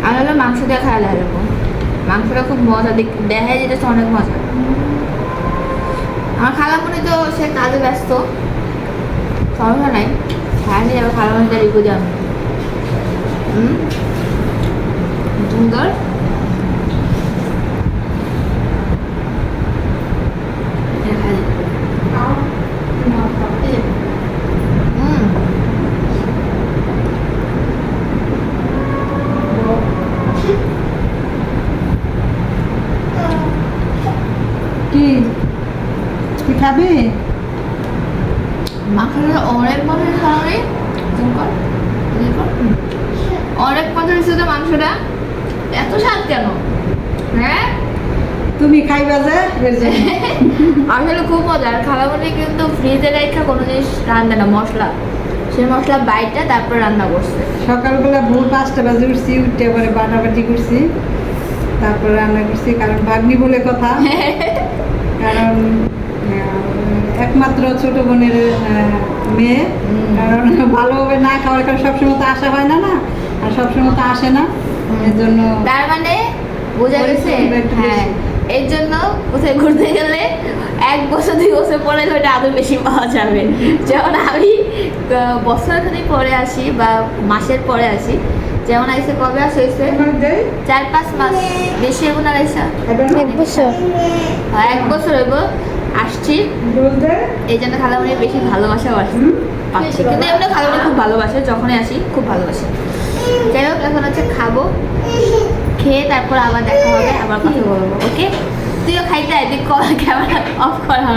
আর হলো মাংস দিয়ে খাওয়ালে এরকম মাংসটা খুব মজা দেখাই যেতেছে অনেক মজা। আমার খালামণি তো সে কাজে ব্যস্ত, সমস্যা নাই, খাইনি যাবে খালামণিটা রিপু যাবে। সুন্দর কি তুই খাবি? মাংসটা অনেক মজা খাওয়ানি, অনেক মজা হয়েছে তো মাংসটা। এত স্বাদ কেন? হ্যাঁ তুমি খাইবা যে এর জন্য। আসলে খুব মজা। আর খালামণি কিন্তু ফ্রিজে রেখে কোনো জিনিস রান্না না, মশলা সেই মশলা বাইটা তারপর রান্না করছে। সকালবেলা ভোর 5টা বাজে উঠছি, উঠে পরে বাটাবাটি করছি, তারপর রান্না করছি। কারণ ভাগ্নি বলে কথা, কারণ একমাত্র ছোট বোনের মেয়ে, কারণ ভালোভাবে না খাওয়ার কারণ সবসময় তো আসা হয় না, আর সবসময় তো আসে না, এর জন্য তার মানে বোঝা গেছে। হ্যাঁ, এর জন্য কোথায় ঘুরতে গেলে 1 বছর 2 বছর পরে ওইটা আরো বেশি পাওয়া যাবে। যেমন আমি বছরখানিক পরে আসি বা মাসের পরে আসি, যেমন আইসে কবে আস হয়েছে 4-5 মাস, বেশি এখন আর আইসা 1 বছর। 1 বছর হইব আসছি। এই জন্য খালামণির বেশি ভালোবাসা পাচ্ছি, কিন্তু এমনি খালামণি খুব ভালোবাসে, যখনই আসি খুব ভালোবাসে। যাই হোক, এখন হচ্ছে খাবো, খেয়ে তারপর আবার দেখা হবে, আবার কথা বলবো। ওকে, তুইও খাইতে আয়, তুই ক্যামেরা অফ করা।